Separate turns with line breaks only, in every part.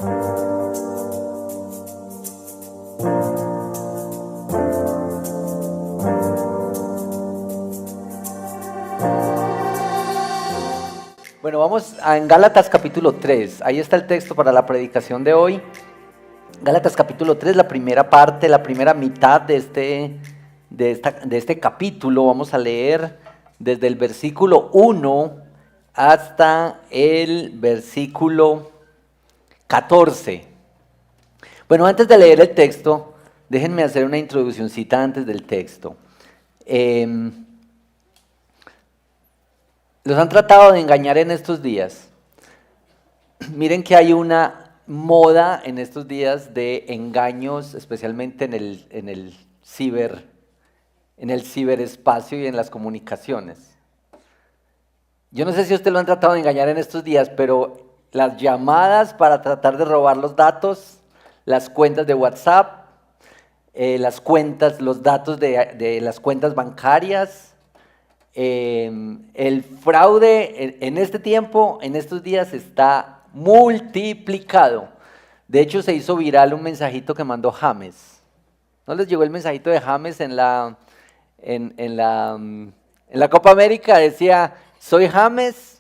Bueno, vamos en Gálatas capítulo 3, ahí está el texto para la predicación de hoy. Gálatas capítulo 3, la primera parte, la primera mitad de este capítulo. Vamos a leer desde el versículo 1 hasta el versículo 14. Bueno, antes de leer el texto, déjenme hacer una introduccióncita antes del texto. Los han tratado de engañar en estos días. Miren que hay una moda en estos días de engaños, especialmente en el ciberespacio y en las comunicaciones. Yo no sé si usted lo han tratado de engañar en estos días, pero las llamadas para tratar de robar los datos, las cuentas de WhatsApp, los datos de las cuentas bancarias, el fraude en este tiempo, en estos días, está multiplicado. De hecho, se hizo viral un mensajito que mandó James. ¿No les llegó el mensajito de James en la Copa América? Decía: soy James,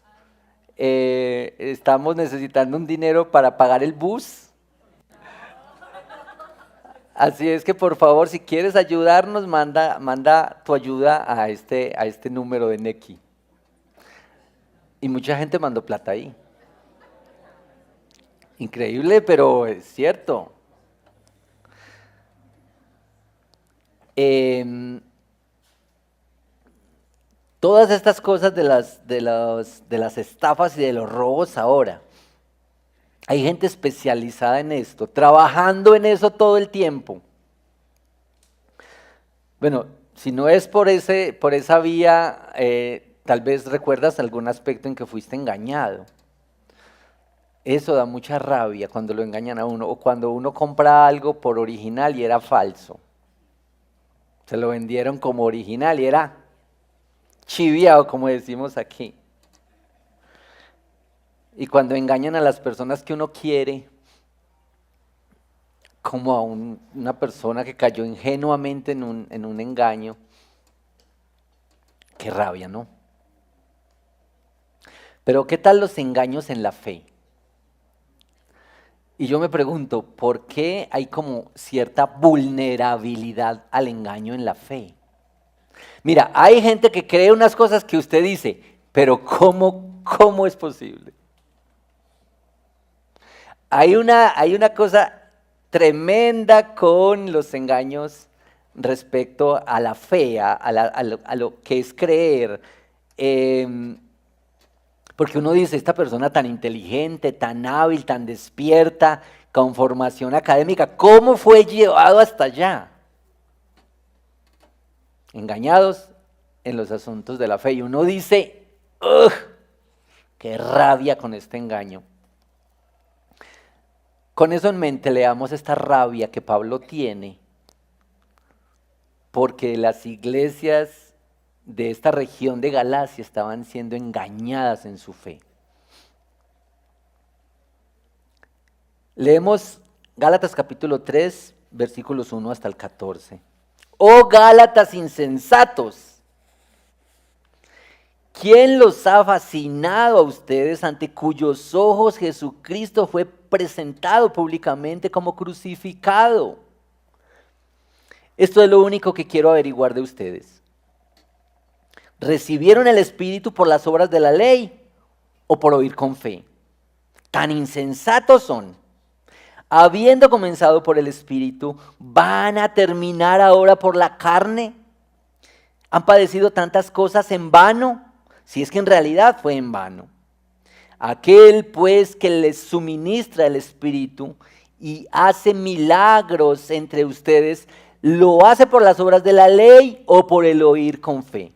estamos necesitando un dinero para pagar el bus. Así es que, por favor, si quieres ayudarnos, manda tu ayuda a este número de Nequi. Y mucha gente mandó plata ahí. Increíble, pero es cierto. Todas estas cosas de las estafas y de los robos ahora. Hay gente especializada en esto, trabajando en eso todo el tiempo. Bueno, si no es por esa vía, tal vez recuerdas algún aspecto en que fuiste engañado. Eso da mucha rabia cuando lo engañan a uno, o cuando uno compra algo por original y era falso. Se lo vendieron como original y era chiviado, como decimos aquí. Y cuando engañan a las personas que uno quiere, como a una persona que cayó ingenuamente en un engaño, qué rabia, ¿no? Pero ¿qué tal los engaños en la fe? Y yo me pregunto, ¿por qué hay como cierta vulnerabilidad al engaño en la fe? Mira, hay gente que cree unas cosas que usted dice, pero ¿cómo es posible? Hay una cosa tremenda con los engaños respecto a la fe, a lo que es creer. Porque uno dice, esta persona tan inteligente, tan hábil, tan despierta, con formación académica, ¿cómo fue llevado hasta allá? Engañados en los asuntos de la fe. Y uno dice, ¡ugh! ¡Qué rabia con este engaño! Con eso en mente, leamos esta rabia que Pablo tiene, porque las iglesias de esta región de Galacia estaban siendo engañadas en su fe. Leemos Gálatas capítulo 3, versículos 1 hasta el 14. ¡Oh Gálatas insensatos! ¿Quién los ha fascinado a ustedes, ante cuyos ojos Jesucristo fue presentado públicamente como crucificado? Esto es lo único que quiero averiguar de ustedes. ¿Recibieron el Espíritu por las obras de la ley o por oír con fe? Tan insensatos son. Habiendo comenzado por el Espíritu, ¿van a terminar ahora por la carne? ¿Han padecido tantas cosas en vano? Si es que en realidad fue en vano. Aquel pues que les suministra el Espíritu y hace milagros entre ustedes, ¿lo hace por las obras de la ley o por el oír con fe?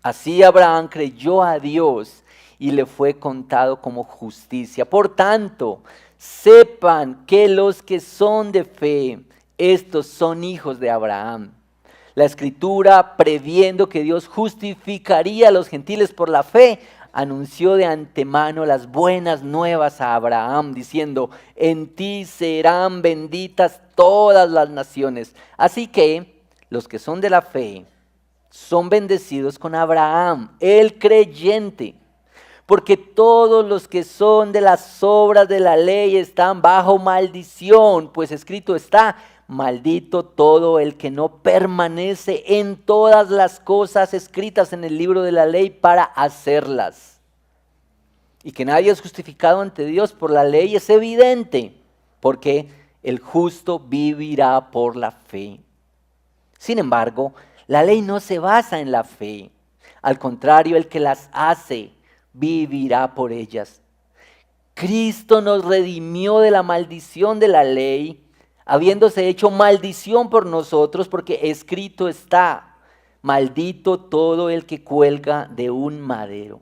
Así Abraham creyó a Dios y le fue contado como justicia. Por tanto, sepan que los que son de fe, estos son hijos de Abraham. La Escritura, previendo que Dios justificaría a los gentiles por la fe, anunció de antemano las buenas nuevas a Abraham, diciendo, en ti serán benditas todas las naciones. Así que los que son de la fe son bendecidos con Abraham, el creyente. Porque todos los que son de las obras de la ley están bajo maldición, pues escrito está, maldito todo el que no permanece en todas las cosas escritas en el libro de la ley para hacerlas. Y que nadie es justificado ante Dios por la ley es evidente, porque el justo vivirá por la fe. Sin embargo, la ley no se basa en la fe. Al contrario, el que las hace vivirá por ellas. Cristo nos redimió de la maldición de la ley, habiéndose hecho maldición por nosotros, porque escrito está, maldito todo el que cuelga de un madero.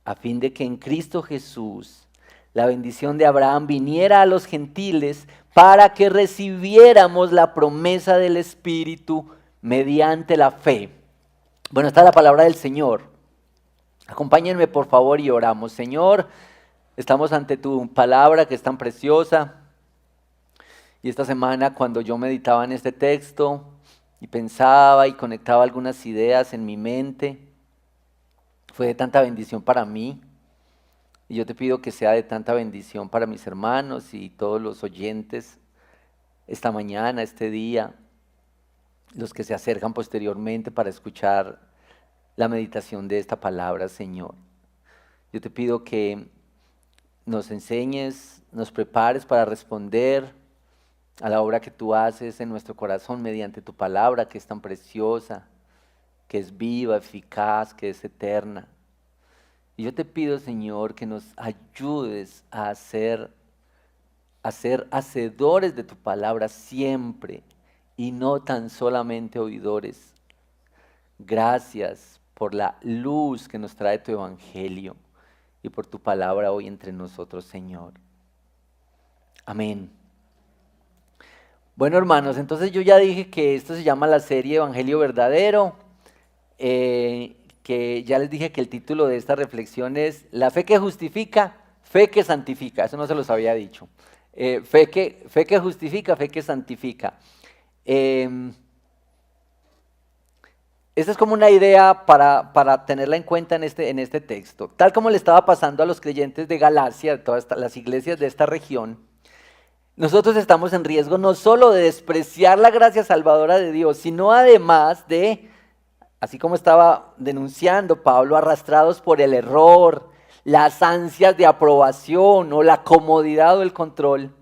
A fin de que en Cristo Jesús la bendición de Abraham viniera a los gentiles para que recibiéramos la promesa del Espíritu mediante la fe. Bueno, está la palabra del Señor. Acompáñenme por favor y oramos. Señor, estamos ante tu palabra que es tan preciosa. Y esta semana cuando yo meditaba en este texto y pensaba y conectaba algunas ideas en mi mente, fue de tanta bendición para mí. Y yo te pido que sea de tanta bendición para mis hermanos y todos los oyentes esta mañana, este día, los que se acercan posteriormente para escuchar la meditación de esta palabra, Señor. Yo te pido que nos enseñes, nos prepares para responder a la obra que tú haces en nuestro corazón mediante tu palabra que es tan preciosa, que es viva, eficaz, que es eterna. Y yo te pido, Señor, que nos ayudes a ser hacedores de tu palabra siempre y no tan solamente oidores. Gracias por la luz que nos trae tu evangelio y por tu palabra hoy entre nosotros, Señor. Amén. Bueno, hermanos, entonces yo ya dije que esto se llama la serie Evangelio Verdadero, que ya les dije que el título de esta reflexión es La fe que justifica, fe que santifica. Eso no se los había dicho. Fe que justifica, fe que santifica. Esta es como una idea para tenerla en cuenta en este texto. Tal como le estaba pasando a los creyentes de Galacia, de todas las iglesias de esta región, nosotros estamos en riesgo no solo de despreciar la gracia salvadora de Dios, sino además de, así como estaba denunciando Pablo, arrastrados por el error, las ansias de aprobación o la comodidad o el control,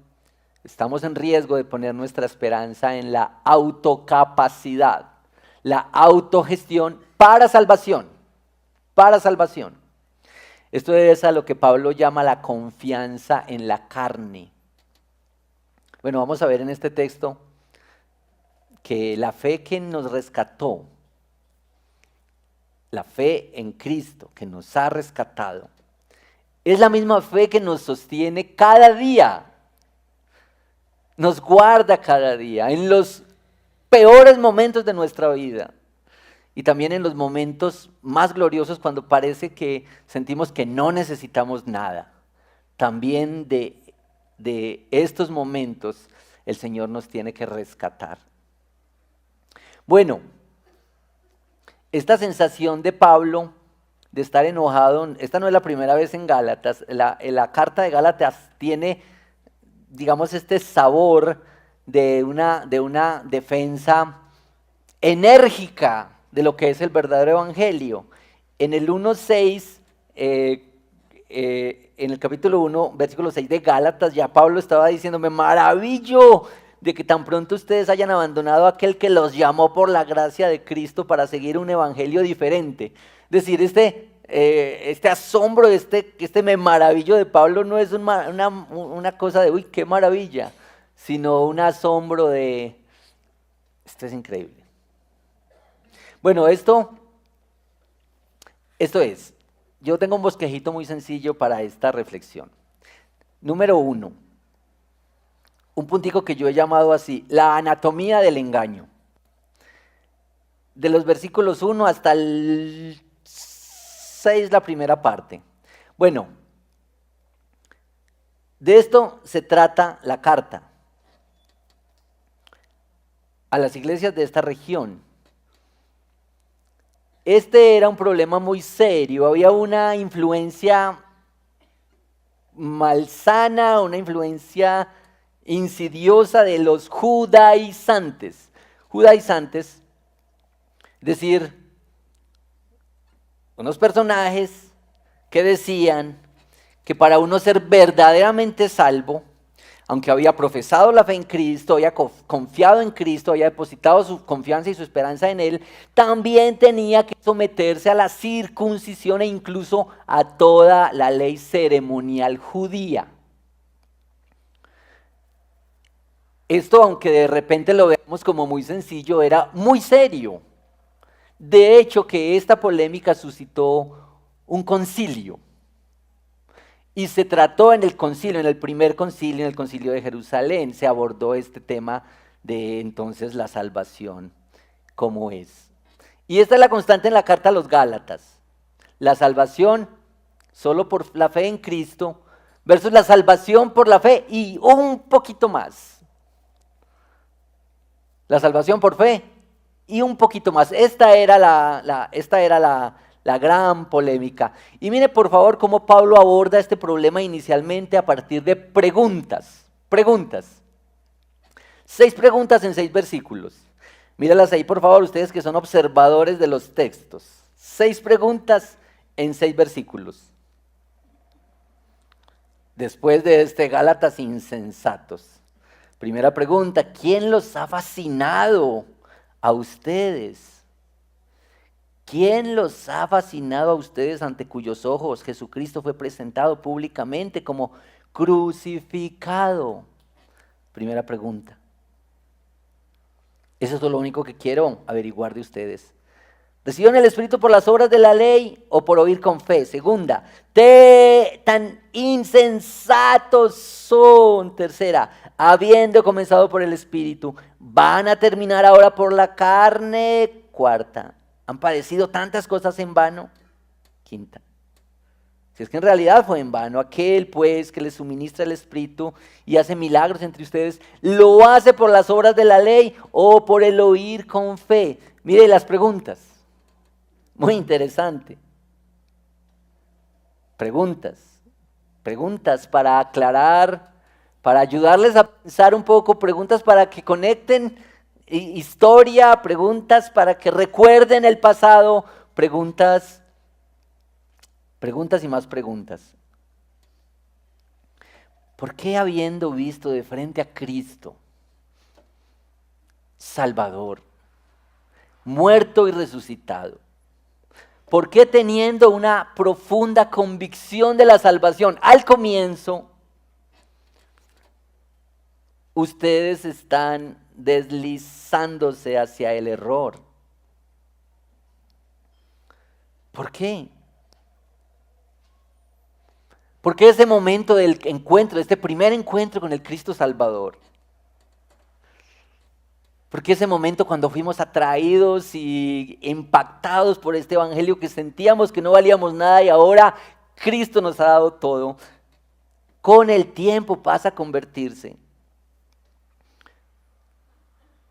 estamos en riesgo de poner nuestra esperanza en la autocapacidad, la autogestión para salvación, para salvación. Esto es a lo que Pablo llama la confianza en la carne. Bueno, vamos a ver en este texto que la fe que nos rescató, la fe en Cristo que nos ha rescatado, es la misma fe que nos sostiene cada día, nos guarda cada día, en los peores momentos de nuestra vida y también en los momentos más gloriosos cuando parece que sentimos que no necesitamos nada. También de estos momentos el Señor nos tiene que rescatar. Bueno, esta sensación de Pablo de estar enojado, esta no es la primera vez en Gálatas, la carta de Gálatas tiene, digamos, este sabor de una defensa enérgica de lo que es el verdadero evangelio. En el 1:6, en el capítulo 1, versículo 6 de Gálatas, ya Pablo estaba diciendo, me maravillo de que tan pronto ustedes hayan abandonado a aquel que los llamó por la gracia de Cristo para seguir un evangelio diferente. Es decir, este asombro, este me maravillo de Pablo no es una cosa de, uy, qué maravilla, sino un asombro de, esto es increíble. Bueno, esto es, yo tengo un bosquejito muy sencillo para esta reflexión. Número 1, un puntico que yo he llamado así, la anatomía del engaño. De los versículos 1 hasta el 6, la primera parte. Bueno, de esto se trata la carta a las iglesias de esta región. Este era un problema muy serio, había una influencia malsana, una influencia insidiosa de los judaizantes. Judaizantes, es decir, unos personajes que decían que para uno ser verdaderamente salvo, aunque había profesado la fe en Cristo, había confiado en Cristo, había depositado su confianza y su esperanza en Él, también tenía que someterse a la circuncisión e incluso a toda la ley ceremonial judía. Esto, aunque de repente lo veamos como muy sencillo, era muy serio. De hecho, que esta polémica suscitó un concilio. Y se trató en el concilio, en el primer concilio, en el concilio de Jerusalén, se abordó este tema de entonces la salvación, cómo es. Y esta es la constante en la carta a los Gálatas. La salvación solo por la fe en Cristo versus la salvación por la fe y un poquito más. La salvación por fe y un poquito más. Esta era la gran polémica. Y mire por favor cómo Pablo aborda este problema inicialmente a partir de preguntas. 6 preguntas en 6 versículos. Míralas ahí por favor, ustedes que son observadores de los textos. 6 preguntas en 6 versículos. Después de este Gálatas insensatos. Primera pregunta, ¿quién los ha fascinado a ustedes? ¿Quién los ha fascinado a ustedes ante cuyos ojos Jesucristo fue presentado públicamente como crucificado? Primera pregunta. Eso es lo único que quiero averiguar de ustedes. ¿Recibieron el Espíritu por las obras de la ley o por oír con fe? Segunda, tan insensatos son. Tercera, habiendo comenzado por el Espíritu, ¿van a terminar ahora por la carne? Cuarta, ¿han padecido tantas cosas en vano? Quinta, si es que en realidad fue en vano, aquel pues que les suministra el Espíritu y hace milagros entre ustedes, ¿lo hace por las obras de la ley o por el oír con fe? Mire las preguntas. Muy interesante. Preguntas para aclarar, para ayudarles a pensar un poco, preguntas para que conecten historia, preguntas para que recuerden el pasado, preguntas y más preguntas. ¿Por qué habiendo visto de frente a Cristo, Salvador, muerto y resucitado, por qué teniendo una profunda convicción de la salvación al comienzo, ustedes están deslizándose hacia el error? ¿Por qué? ¿Por qué ese momento del encuentro, este primer encuentro con el Cristo Salvador? ¿Por qué ese momento cuando fuimos atraídos y impactados por este evangelio que sentíamos que no valíamos nada y ahora Cristo nos ha dado todo? Con el tiempo pasa a convertirse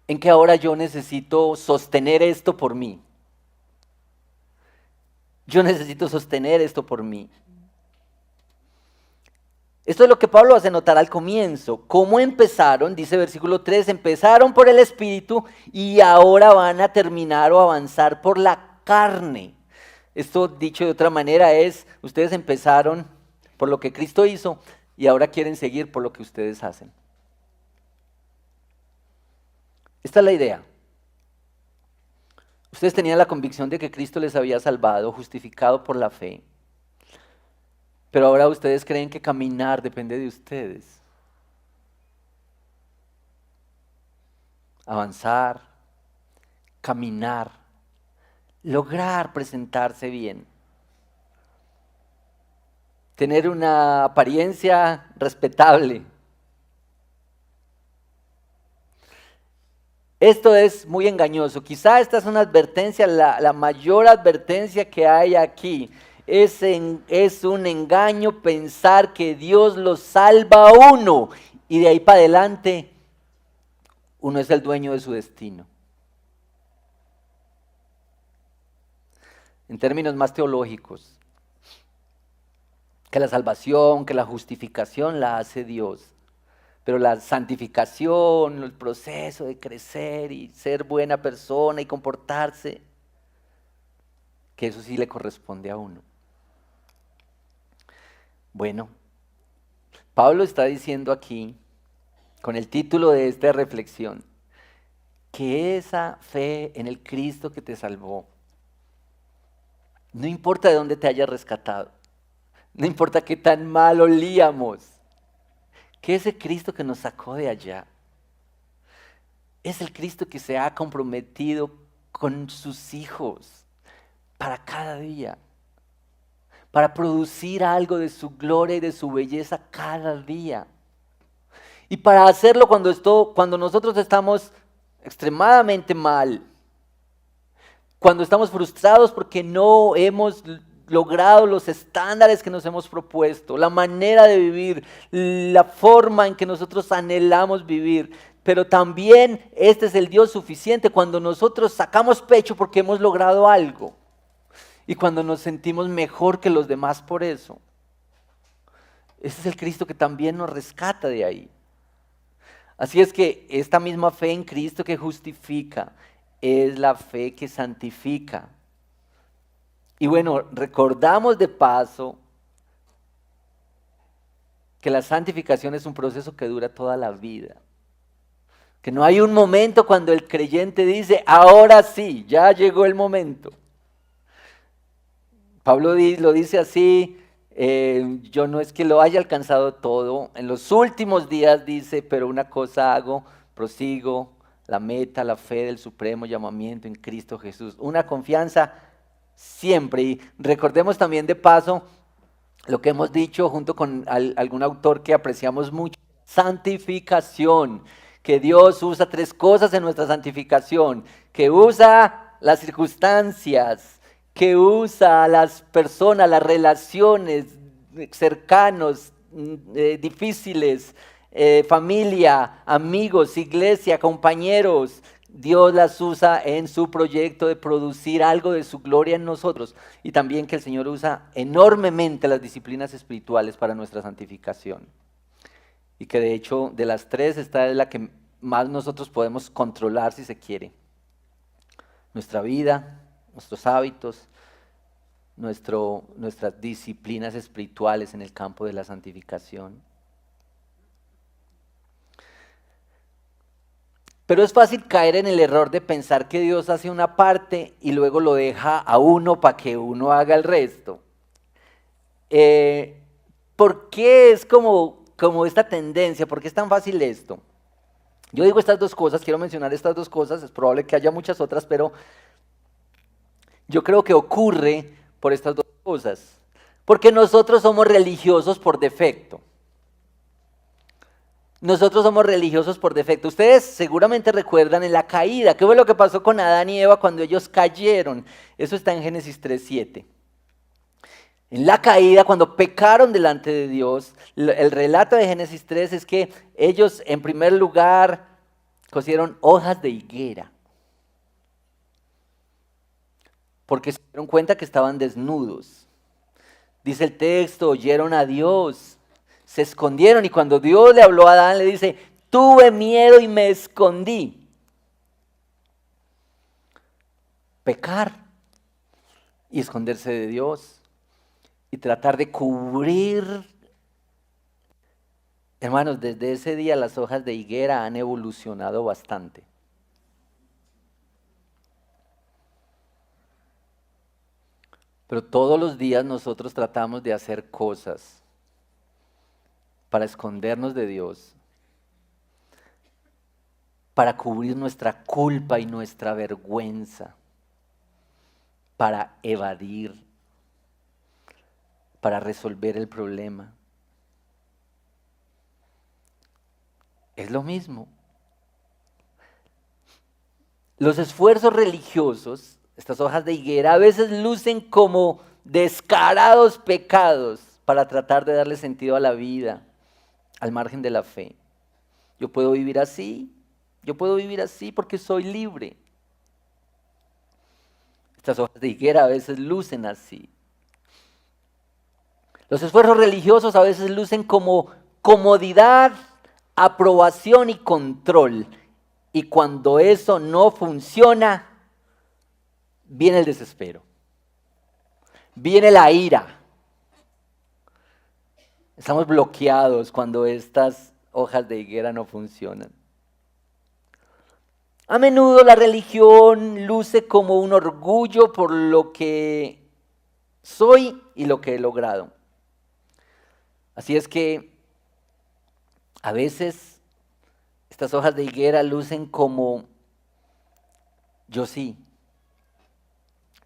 en que ahora yo necesito sostener esto por mí. Yo necesito sostener esto por mí. Esto es lo que Pablo hace notar al comienzo. ¿Cómo empezaron? Dice versículo 3, empezaron por el Espíritu y ahora van a terminar o avanzar por la carne. Esto dicho de otra manera es, ustedes empezaron por lo que Cristo hizo y ahora quieren seguir por lo que ustedes hacen. Esta es la idea. Ustedes tenían la convicción de que Cristo les había salvado, justificado por la fe. Pero ahora ustedes creen que caminar depende de ustedes. Avanzar, caminar, lograr presentarse bien. Tener una apariencia respetable. Esto es muy engañoso. Quizá esta es una advertencia, la mayor advertencia que hay aquí. Es un engaño pensar que Dios lo salva a uno y de ahí para adelante uno es el dueño de su destino. En términos más teológicos, que la salvación, que la justificación la hace Dios, pero la santificación, el proceso de crecer y ser buena persona y comportarse, que eso sí le corresponde a uno. Bueno, Pablo está diciendo aquí, con el título de esta reflexión, que esa fe en el Cristo que te salvó, no importa de dónde te haya rescatado, no importa qué tan mal olíamos, que ese Cristo que nos sacó de allá, es el Cristo que se ha comprometido con sus hijos para cada día, para producir algo de su gloria y de su belleza cada día. Y para hacerlo cuando nosotros estamos extremadamente mal, cuando estamos frustrados porque no hemos logrado los estándares que nos hemos propuesto, la manera de vivir, la forma en que nosotros anhelamos vivir. Pero también este es el Dios suficiente cuando nosotros sacamos pecho porque hemos logrado algo. Y cuando nos sentimos mejor que los demás por eso. Ese es el Cristo que también nos rescata de ahí. Así es que esta misma fe en Cristo que justifica es la fe que santifica. Y bueno, recordamos de paso que la santificación es un proceso que dura toda la vida. Que no hay un momento cuando el creyente dice, ahora sí, ya llegó el momento. Pablo lo dice así, yo no es que lo haya alcanzado todo, en los últimos días dice, pero una cosa hago, prosigo la meta, la fe del supremo llamamiento en Cristo Jesús, una confianza siempre. Y recordemos también de paso lo que hemos dicho junto con algún autor que apreciamos mucho, santificación, que Dios usa tres cosas en nuestra santificación, que usa las circunstancias, que usa a las personas, las relaciones cercanos, difíciles, familia, amigos, iglesia, compañeros. Dios las usa en su proyecto de producir algo de su gloria en nosotros. Y también que el Señor usa enormemente las disciplinas espirituales para nuestra santificación. Y que de hecho de las tres esta es la que más nosotros podemos controlar si se quiere. Nuestra vida, nuestros hábitos, nuestras disciplinas espirituales en el campo de la santificación. Pero es fácil caer en el error de pensar que Dios hace una parte y luego lo deja a uno para que uno haga el resto. ¿Por qué es como esta tendencia? ¿Por qué es tan fácil esto? Yo digo estas dos cosas, quiero mencionar estas dos cosas, es probable que haya muchas otras, pero yo creo que ocurre por estas dos cosas. Porque nosotros somos religiosos por defecto. Nosotros somos religiosos por defecto. Ustedes seguramente recuerdan en la caída. ¿Qué fue lo que pasó con Adán y Eva cuando ellos cayeron? Eso está en Génesis 3:7. En la caída, cuando pecaron delante de Dios, el relato de Génesis 3 es que ellos en primer lugar cosieron hojas de higuera. Porque se dieron cuenta que estaban desnudos. Dice el texto, oyeron a Dios, se escondieron y cuando Dios le habló a Adán le dice, tuve miedo y me escondí. Pecar y esconderse de Dios y tratar de cubrir. Hermanos, desde ese día las hojas de higuera han evolucionado bastante. Pero todos los días nosotros tratamos de hacer cosas para escondernos de Dios, para cubrir nuestra culpa y nuestra vergüenza, para evadir, para resolver el problema. Es lo mismo. Los esfuerzos religiosos, estas hojas de higuera, a veces lucen como descarados pecados para tratar de darle sentido a la vida, al margen de la fe. Yo puedo vivir así porque soy libre. Estas hojas de higuera a veces lucen así. Los esfuerzos religiosos a veces lucen como comodidad, aprobación y control. Y cuando eso no funciona, viene el desespero, viene la ira. Estamos bloqueados cuando estas hojas de higuera no funcionan. A menudo la religión luce como un orgullo por lo que soy y lo que he logrado. Así es que a veces estas hojas de higuera lucen como yo sí,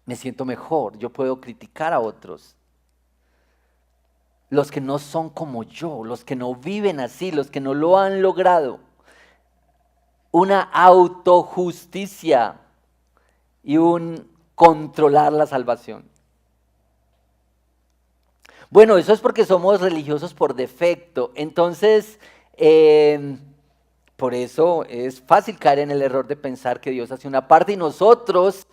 me siento mejor, yo puedo criticar a otros. Los que no son como yo, los que no viven así, los que no lo han logrado. Una autojusticia y un controlar la salvación. Bueno, eso es porque somos religiosos por defecto. Entonces, por eso es fácil caer en el error de pensar que Dios hace una parte y nosotros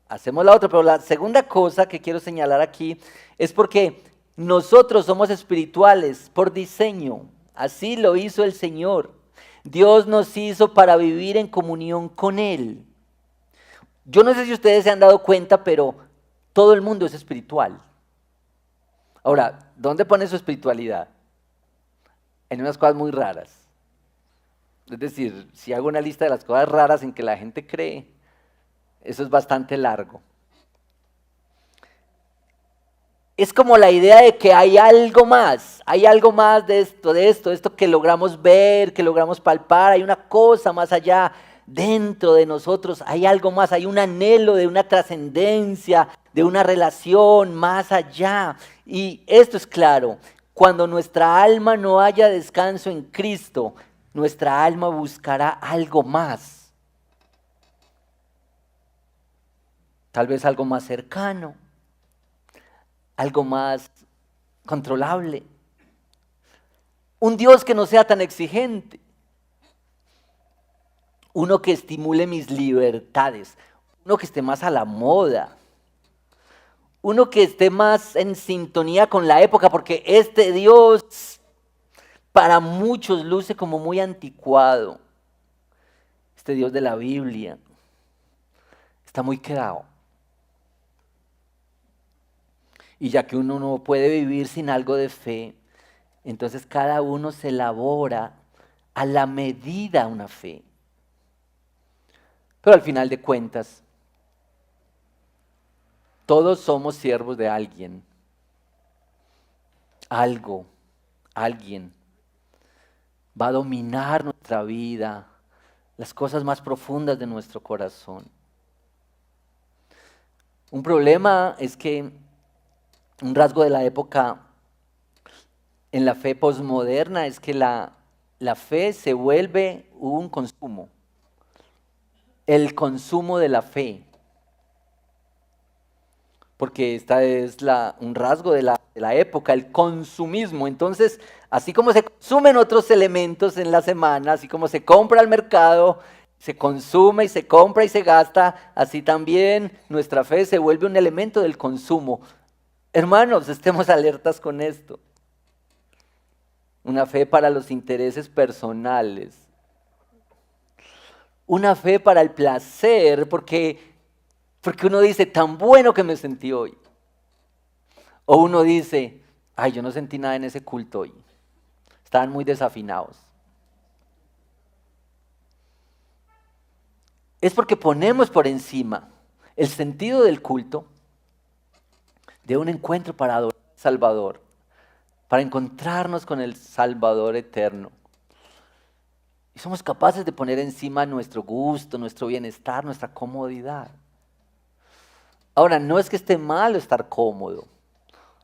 hacemos la otra. Pero la segunda cosa que quiero señalar aquí es porque nosotros somos espirituales por diseño. Así lo hizo el Señor. Dios nos hizo para vivir en comunión con Él. Yo no sé si ustedes se han dado cuenta, pero todo el mundo es espiritual. Ahora, ¿dónde pone su espiritualidad? En unas cosas muy raras. Es decir, si hago una lista de las cosas raras en que la gente cree, eso es bastante largo. Es como la idea de que hay algo más de esto que logramos ver, que logramos palpar, hay una cosa más allá dentro de nosotros, hay algo más, hay un anhelo de una trascendencia, de una relación más allá. Y esto es claro, cuando nuestra alma no haya descanso en Cristo, nuestra alma buscará algo más. Tal vez algo más cercano, algo más controlable. Un Dios que no sea tan exigente. Uno que estimule mis libertades. Uno que esté más a la moda. Uno que esté más en sintonía con la época, porque este Dios para muchos luce como muy anticuado. Este Dios de la Biblia está muy quedado. Y ya que uno no puede vivir sin algo de fe, entonces cada uno se elabora a la medida una fe. Pero al final de cuentas, todos somos siervos de alguien. Algo, alguien va a dominar nuestra vida, las cosas más profundas de nuestro corazón. Un problema es que un rasgo de la época en la fe posmoderna es que la fe se vuelve un consumo. El consumo de la fe. Porque esta es un rasgo de la época, el consumismo. Entonces, así como se consumen otros elementos en la semana, así como se compra al mercado, se consume y se compra y se gasta, así también nuestra fe se vuelve un elemento del consumo. Hermanos, estemos alertas con esto. Una fe para los intereses personales. Una fe para el placer, porque uno dice, tan bueno que me sentí hoy. O uno dice, ay, yo no sentí nada en ese culto hoy. Estaban muy desafinados. Es porque ponemos por encima el sentido del culto de un encuentro para adorar al Salvador, para encontrarnos con el Salvador eterno. Y somos capaces de poner encima nuestro gusto, nuestro bienestar, nuestra comodidad. Ahora, no es que esté mal estar cómodo.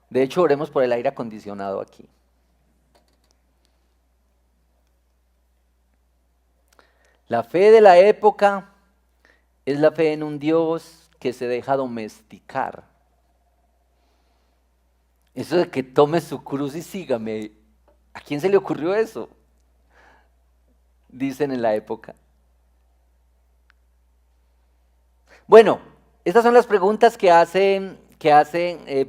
De hecho, oremos por el aire acondicionado aquí. La fe de la época es la fe en un Dios que se deja domesticar. Eso de que tome su cruz y sígame, ¿a quién se le ocurrió eso? Dicen en la época. Bueno, estas son las preguntas que hace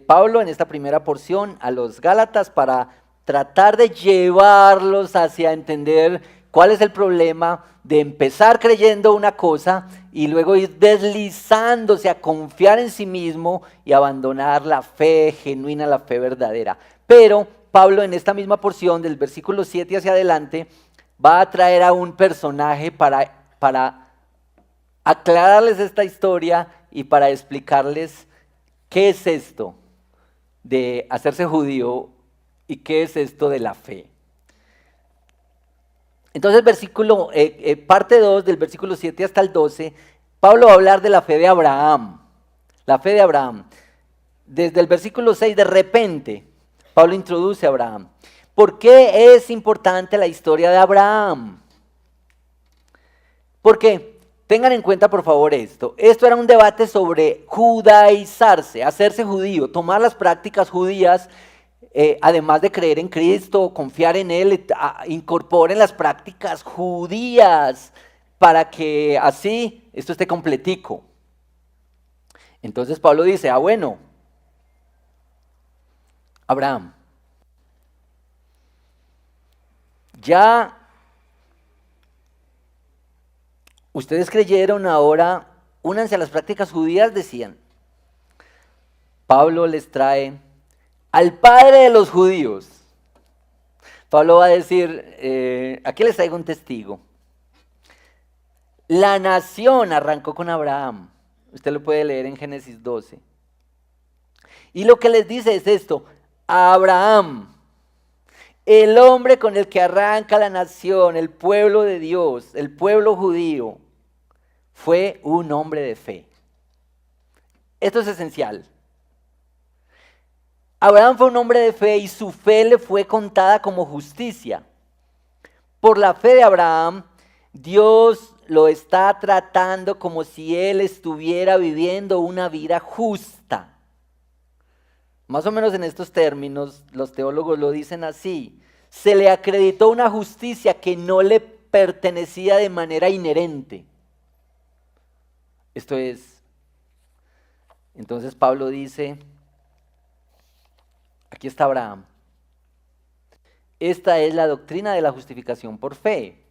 Pablo en esta primera porción a los Gálatas para tratar de llevarlos hacia entender cuál es el problema de empezar creyendo una cosa y luego ir deslizándose a confiar en sí mismo y abandonar la fe genuina, la fe verdadera. Pero Pablo en esta misma porción del versículo 7 hacia adelante va a traer a un personaje para aclararles esta historia y para explicarles qué es esto de hacerse judío y qué es esto de la fe. Entonces, parte 2 del versículo 7 hasta el 12, Pablo va a hablar de la fe de Abraham. La fe de Abraham. Desde el versículo 6, de repente, Pablo introduce a Abraham. ¿Por qué es importante la historia de Abraham? Porque tengan en cuenta por favor esto. Esto era un debate sobre judaizarse, hacerse judío, tomar las prácticas judías, además de creer en Cristo, confiar en Él, incorporen las prácticas judías para que así esto esté completico. Entonces Pablo dice, bueno, Abraham, ya ustedes creyeron, ahora únanse a las prácticas judías, decían. Pablo les trae al padre de los judíos. Pablo va a decir, aquí les traigo un testigo. La nación arrancó con Abraham. Usted lo puede leer en Génesis 12. Y lo que les dice es esto: Abraham, el hombre con el que arranca la nación, el pueblo de Dios, el pueblo judío, fue un hombre de fe. Esto es esencial. Abraham fue un hombre de fe y su fe le fue contada como justicia. Por la fe de Abraham, Dios lo está tratando como si él estuviera viviendo una vida justa. Más o menos en estos términos, los teólogos lo dicen así: se le acreditó una justicia que no le pertenecía de manera inherente. Esto es, entonces Pablo dice, aquí está Abraham. Esta es la doctrina de la justificación por fe.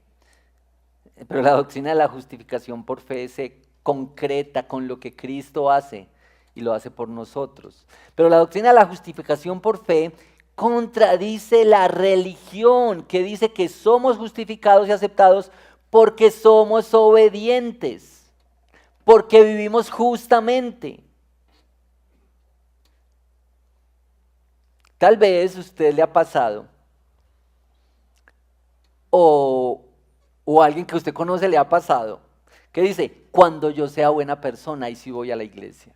Pero la doctrina de la justificación por fe se concreta con lo que Cristo hace y lo hace por nosotros. Pero la doctrina de la justificación por fe contradice la religión que dice que somos justificados y aceptados porque somos obedientes, porque vivimos justamente. Tal vez a usted le ha pasado, o a alguien que usted conoce le ha pasado, que dice, cuando yo sea buena persona, ahí sí voy a la iglesia.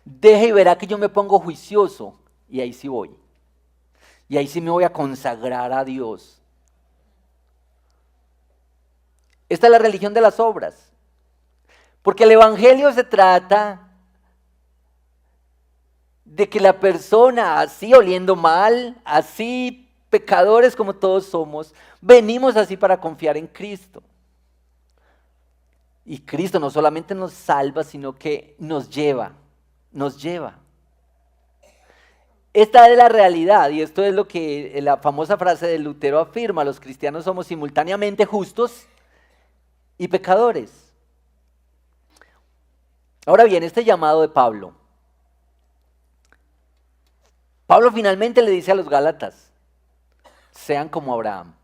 Deje y verá que yo me pongo juicioso, y ahí sí voy. Y ahí sí me voy a consagrar a Dios. Esta es la religión de las obras. Porque el evangelio se trata de que la persona, así oliendo mal, así pecadores como todos somos, venimos así para confiar en Cristo. Y Cristo no solamente nos salva, sino que nos lleva. Esta es la realidad, y esto es lo que la famosa frase de Lutero afirma: los cristianos somos simultáneamente justos y pecadores. Ahora bien, este llamado de Pablo finalmente le dice a los Gálatas: sean como Abraham.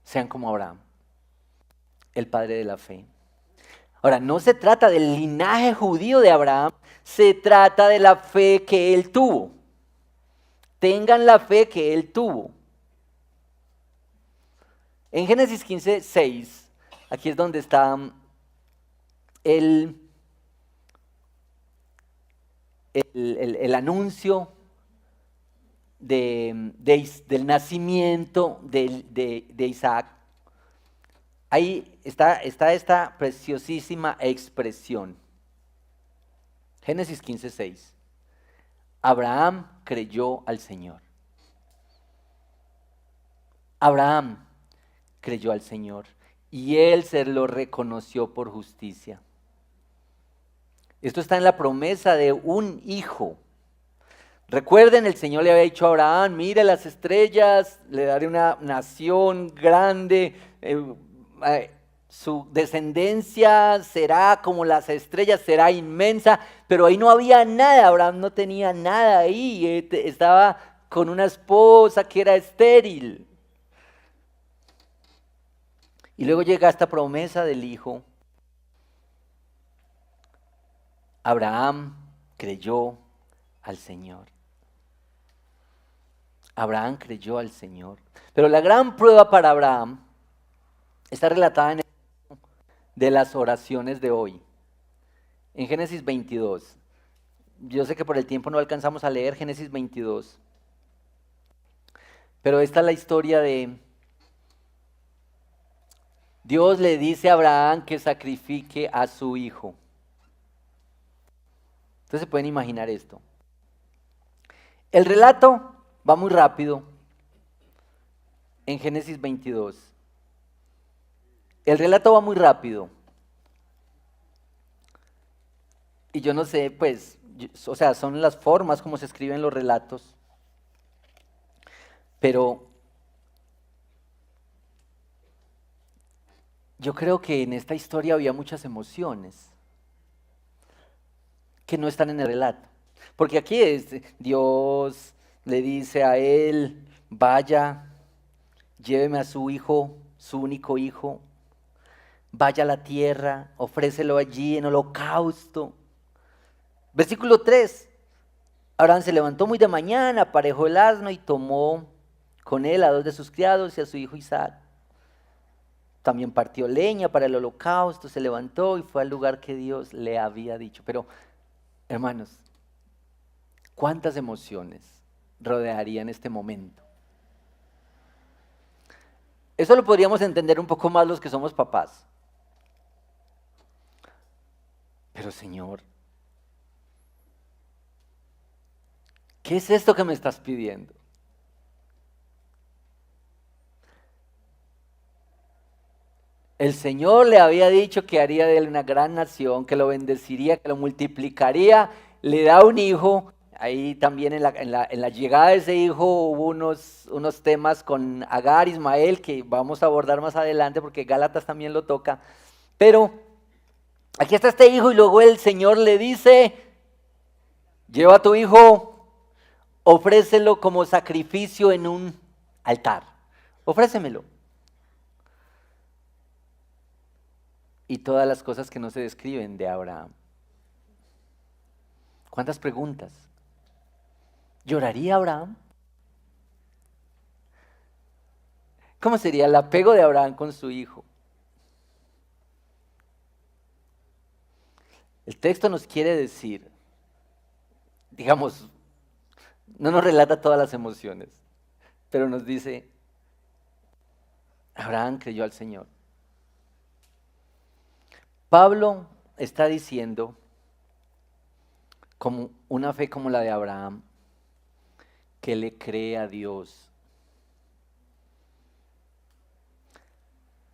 Sean como Abraham, el padre de la fe. Ahora, no se trata del linaje judío de Abraham, se trata de la fe que él tuvo. Tengan la fe que él tuvo. En Génesis 15, 6, aquí es donde está el anuncio del nacimiento de Isaac. Ahí está esta preciosísima expresión. Génesis 15:6. Abraham creyó al Señor. Abraham creyó al Señor y él se lo reconoció por justicia. Esto está en la promesa de un hijo. Recuerden, el Señor le había dicho a Abraham, mire las estrellas, le daré una nación grande, su descendencia será como las estrellas, será inmensa, pero ahí no había nada, Abraham no tenía nada ahí, estaba con una esposa que era estéril. Y luego llega esta promesa del hijo. Abraham creyó al Señor. Abraham creyó al Señor. Pero la gran prueba para Abraham está relatada en el de las oraciones de hoy, en Génesis 22. Yo sé que por el tiempo no alcanzamos a leer Génesis 22, pero esta es la historia de Dios le dice a Abraham que sacrifique a su hijo. Entonces se pueden imaginar esto. El relato va muy rápido en Génesis 22. El relato va muy rápido. Y yo no sé, pues, o sea, son las formas como se escriben los relatos. Pero yo creo que en esta historia había muchas emociones que no están en el relato. Porque aquí Dios le dice a él, vaya, lléveme a su hijo, su único hijo, vaya a la tierra, ofrécelo allí en holocausto. Versículo 3, Abraham se levantó muy de mañana, aparejó el asno y tomó con él a 2 de sus criados y a su hijo Isaac. También partió leña para el holocausto, se levantó y fue al lugar que Dios le había dicho. Pero, hermanos, ¿cuántas emociones rodearían este momento? Eso lo podríamos entender un poco más los que somos papás. Pero, Señor, ¿qué es esto que me estás pidiendo? El Señor le había dicho que haría de él una gran nación, que lo bendeciría, que lo multiplicaría, le da un hijo. Ahí también en la llegada de ese hijo hubo unos temas con Agar, Ismael, que vamos a abordar más adelante porque Gálatas también lo toca. Pero aquí está este hijo y luego el Señor le dice, lleva a tu hijo, ofrécelo como sacrificio en un altar, ofrécemelo. Y todas las cosas que no se describen de Abraham. ¿Cuántas preguntas? ¿Lloraría Abraham? ¿Cómo sería el apego de Abraham con su hijo? El texto nos quiere decir, digamos, no nos relata todas las emociones, pero nos dice, Abraham creyó al Señor. Pablo está diciendo, como una fe como la de Abraham, que le cree a Dios.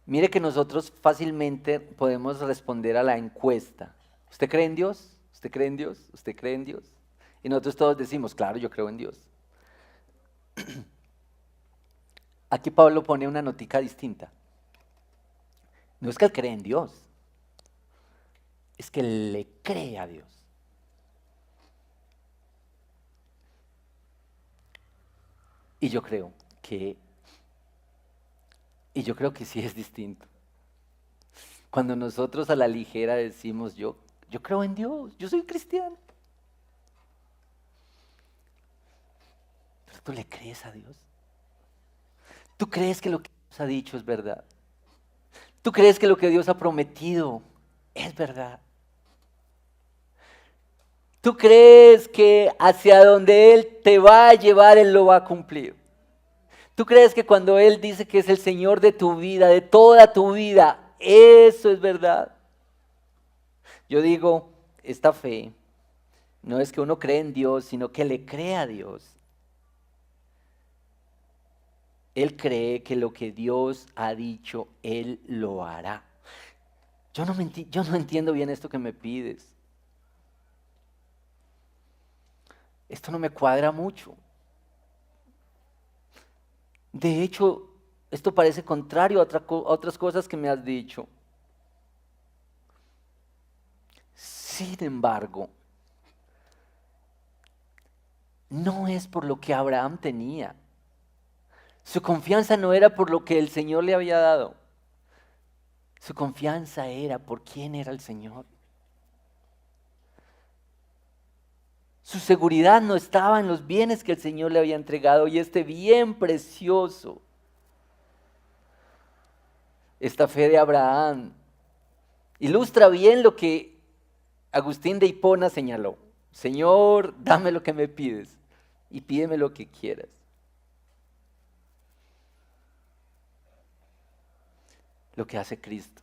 Mire que nosotros fácilmente podemos responder a la encuesta. ¿Usted cree en Dios? ¿Usted cree en Dios? ¿Usted cree en Dios? Y nosotros todos decimos, claro, yo creo en Dios. Aquí Pablo pone una notica distinta. No es que él cree en Dios, es que le cree a Dios. Y yo creo que sí es distinto. Cuando nosotros a la ligera decimos yo creo en Dios, yo soy cristiano. Pero tú le crees a Dios. Tú crees que lo que Dios ha dicho es verdad. Tú crees que lo que Dios ha prometido es verdad. Tú crees que hacia donde Él te va a llevar, Él lo va a cumplir. Tú crees que cuando Él dice que es el Señor de tu vida, de toda tu vida, eso es verdad. Yo digo, esta fe No es que uno cree en Dios, sino que le cree a Dios. Él cree que lo que Dios ha dicho, Él lo hará. Yo no entiendo bien esto que me pides. Esto no me cuadra mucho. De hecho, esto parece contrario a otras cosas que me has dicho. Sin embargo, no es por lo que Abraham tenía. Su confianza no era por lo que el Señor le había dado. Su confianza era por quién era el Señor. Su seguridad no estaba en los bienes que el Señor le había entregado y este bien precioso. Esta fe de Abraham ilustra bien lo que Agustín de Hipona señaló. Señor, dame lo que me pides y pídeme lo que quieras. Lo que hace Cristo.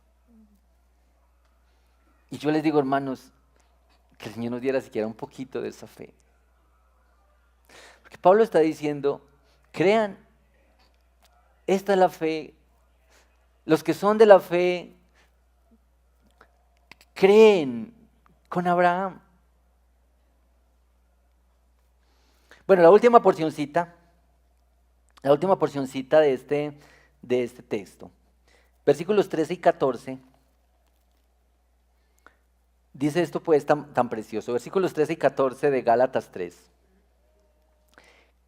Y yo les digo, hermanos, que el Señor nos diera siquiera un poquito de esa fe. Porque Pablo está diciendo, crean, esta es la fe. Los que son de la fe creen con Abraham. Bueno, la última porcioncita de este texto, versículos 13 y 14, dice esto pues tan precioso, versículos 13 y 14 de Gálatas 3.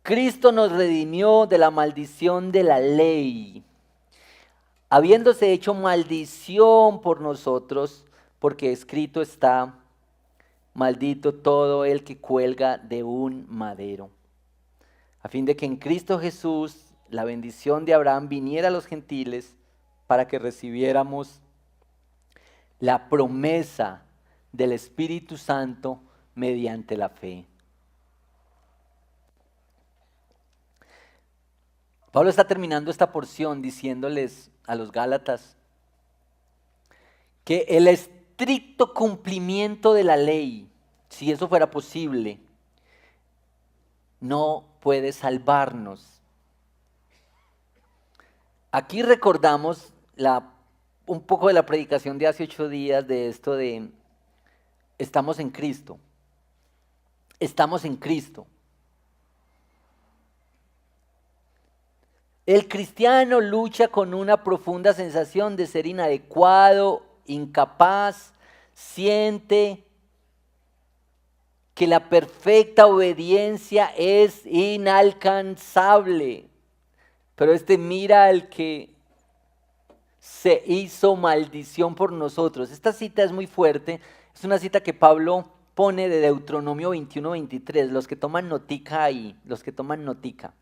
Cristo nos redimió de la maldición de la ley, habiéndose hecho maldición por nosotros, porque escrito está, maldito todo el que cuelga de un madero, a fin de que en Cristo Jesús la bendición de Abraham viniera a los gentiles para que recibiéramos la promesa del Espíritu Santo mediante la fe. Pablo está terminando esta porción diciéndoles a los Gálatas que el estricto cumplimiento de la ley, si eso fuera posible, no puede salvarnos. Aquí recordamos un poco de la predicación de hace 8 días de esto de estamos en Cristo. Estamos en Cristo. El cristiano lucha con una profunda sensación de ser inadecuado, incapaz, siente que la perfecta obediencia es inalcanzable. Pero mira al que se hizo maldición por nosotros. Esta cita es muy fuerte, es una cita que Pablo pone de Deuteronomio 21-23, los que toman notica ahí, los que toman notica.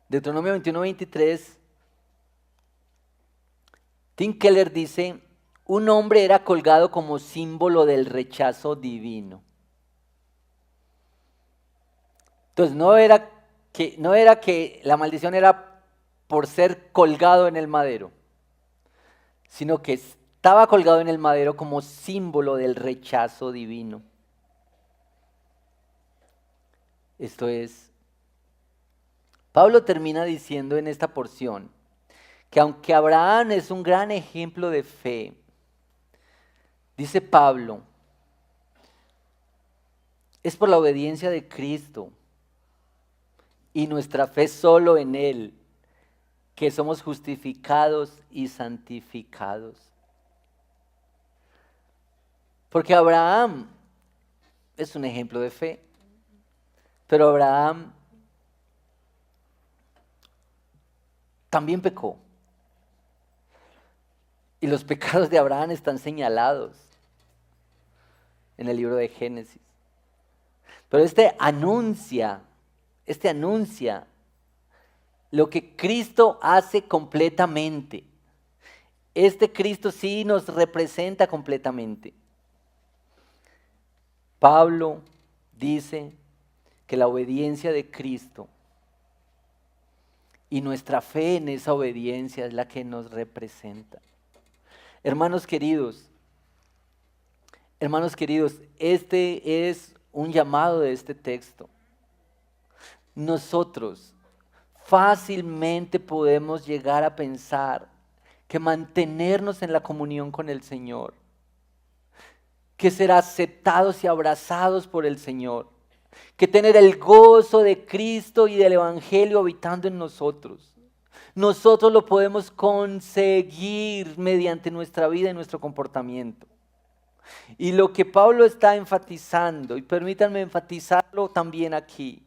Deuteronomio 21-23, Tim Keller dice, un hombre era colgado como símbolo del rechazo divino. Entonces no era que la maldición era por ser colgado en el madero, sino que estaba colgado en el madero como símbolo del rechazo divino. Esto es, Pablo termina diciendo en esta porción que aunque Abraham es un gran ejemplo de fe, dice Pablo, es por la obediencia de Cristo y nuestra fe solo en Él que somos justificados y santificados. Porque Abraham es un ejemplo de fe, pero Abraham también pecó. Y los pecados de Abraham están señalados en el libro de Génesis. Pero este anuncia lo que Cristo hace completamente. Este Cristo sí nos representa completamente. Pablo dice que la obediencia de Cristo y nuestra fe en esa obediencia es la que nos representa. Hermanos queridos, Hermanos queridos, este es un llamado de este texto. Nosotros fácilmente podemos llegar a pensar que mantenernos en la comunión con el Señor, que ser aceptados y abrazados por el Señor, que tener el gozo de Cristo y del Evangelio habitando en nosotros, nosotros lo podemos conseguir mediante nuestra vida y nuestro comportamiento. Y lo que Pablo está enfatizando, y permítanme enfatizarlo también aquí,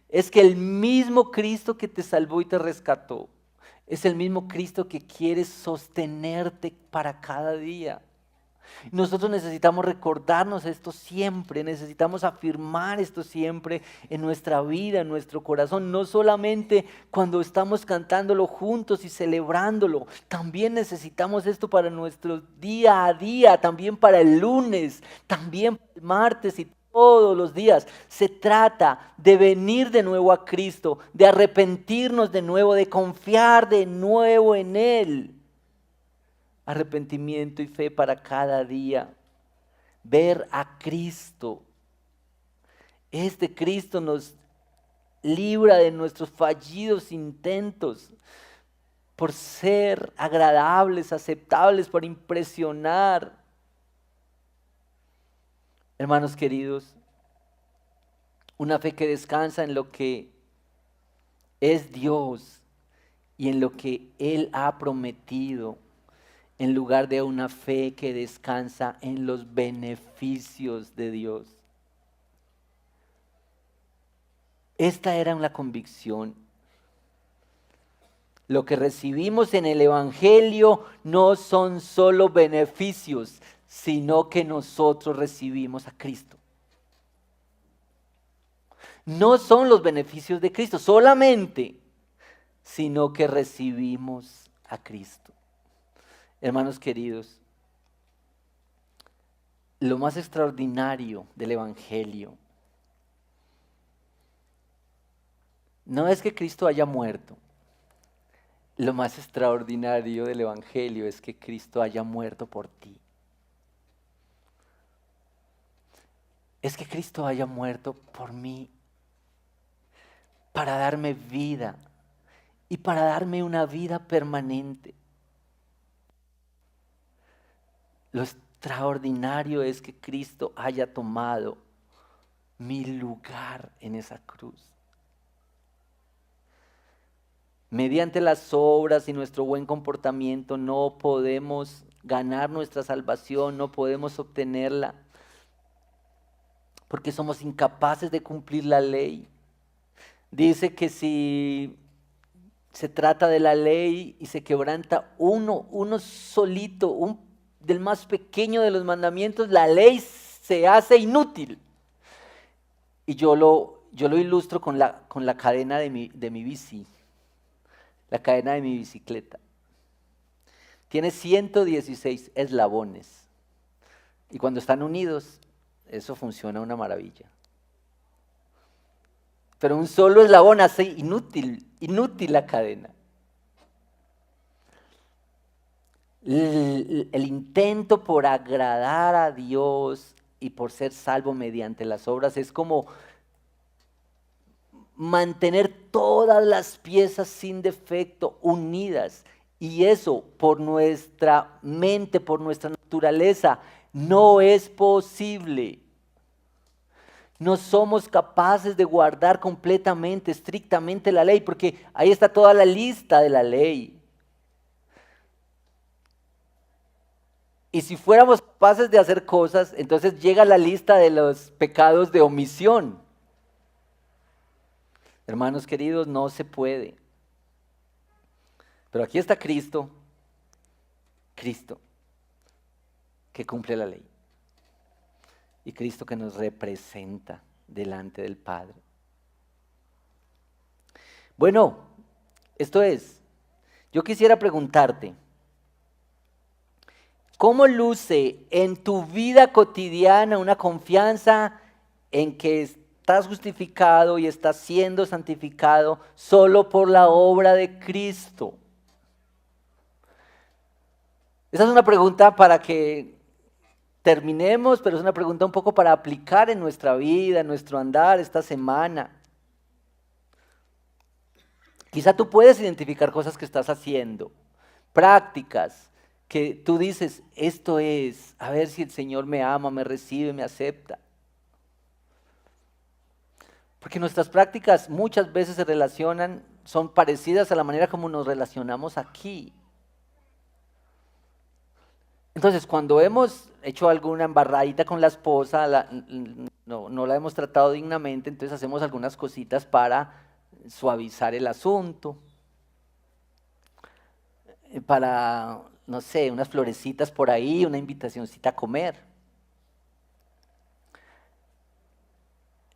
es que el mismo Cristo que te salvó y te rescató, es el mismo Cristo que quiere sostenerte para cada día. Nosotros necesitamos recordarnos esto siempre, necesitamos afirmar esto siempre en nuestra vida, en nuestro corazón, no solamente cuando estamos cantándolo juntos y celebrándolo, también necesitamos esto para nuestro día a día, también para el lunes, también para el martes y todos los días. Se trata de venir de nuevo a Cristo, de arrepentirnos de nuevo, de confiar de nuevo en Él. Arrepentimiento y fe para cada día. Ver a Cristo. Este Cristo nos libra de nuestros fallidos intentos por ser agradables, aceptables, por impresionar. Hermanos queridos, una fe que descansa en lo que es Dios y en lo que Él ha prometido, en lugar de una fe que descansa en los beneficios de Dios. Esta era una convicción. Lo que recibimos en el Evangelio no son solo beneficios, sino que nosotros recibimos a Cristo. No son los beneficios de Cristo solamente, sino que recibimos a Cristo. Hermanos queridos, lo más extraordinario del Evangelio no es que Cristo haya muerto. Lo más extraordinario del Evangelio es que Cristo haya muerto por ti. Es que Cristo haya muerto por mí, para darme vida y para darme una vida permanente. Lo extraordinario es que Cristo haya tomado mi lugar en esa cruz. Mediante las obras y nuestro buen comportamiento no podemos ganar nuestra salvación, no podemos obtenerla, porque somos incapaces de cumplir la ley. Dice que si se trata de la ley y se quebranta uno solito, del más pequeño de los mandamientos, la ley se hace inútil. Y yo lo ilustro con la cadena de mi bici, la cadena de mi bicicleta. Tiene 116 eslabones. Y cuando están unidos, eso funciona una maravilla. Pero un solo eslabón hace inútil la cadena. El intento por agradar a Dios y por ser salvo mediante las obras es como mantener todas las piezas sin defecto, unidas. Y eso por nuestra mente, por nuestra naturaleza, no es posible. No somos capaces de guardar completamente, estrictamente la ley, porque ahí está toda la lista de la ley. Y si fuéramos capaces de hacer cosas, entonces llega la lista de los pecados de omisión. Hermanos queridos, no se puede. Pero aquí está Cristo, que cumple la ley. Y Cristo que nos representa delante del Padre. Bueno, esto es, yo quisiera preguntarte, ¿cómo luce en tu vida cotidiana una confianza en que estás justificado y estás siendo santificado solo por la obra de Cristo? Esa es una pregunta para que terminemos, pero es una pregunta un poco para aplicar en nuestra vida, en nuestro andar esta semana. Quizá tú puedes identificar cosas que estás haciendo, prácticas, que tú dices, esto es, a ver si el Señor me ama, me recibe, me acepta. Porque nuestras prácticas muchas veces se relacionan, son parecidas a la manera como nos relacionamos aquí. Entonces, cuando hemos hecho alguna embarradita con la esposa, no la hemos tratado dignamente, entonces hacemos algunas cositas para suavizar el asunto, para, no sé, unas florecitas por ahí, una invitacioncita a comer.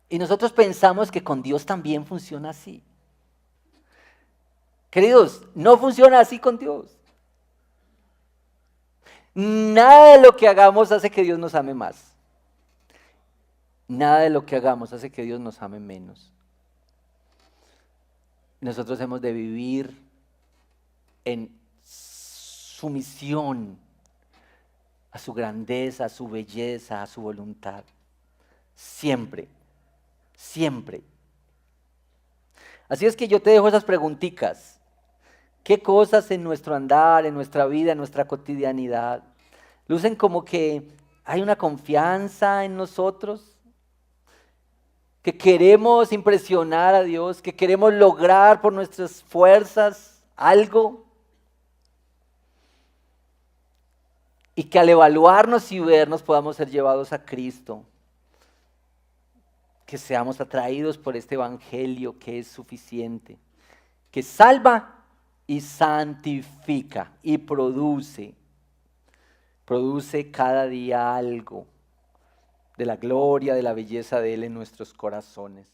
Y nosotros pensamos que con Dios también funciona así. Queridos, no funciona así con Dios. Nada de lo que hagamos hace que Dios nos ame más. Nada de lo que hagamos hace que Dios nos ame menos. Nosotros hemos de vivir en sumisión a su grandeza, a su belleza, a su voluntad. Siempre, siempre. Así es que yo te dejo esas preguntitas. ¿Qué cosas en nuestro andar, en nuestra vida, en nuestra cotidianidad, lucen como que hay una confianza en nosotros? Que queremos impresionar a Dios, que queremos lograr por nuestras fuerzas algo. Y que al evaluarnos y vernos podamos ser llevados a Cristo. Que seamos atraídos por este evangelio que es suficiente. Que salva y santifica y produce cada día algo de la gloria, de la belleza de Él en nuestros corazones.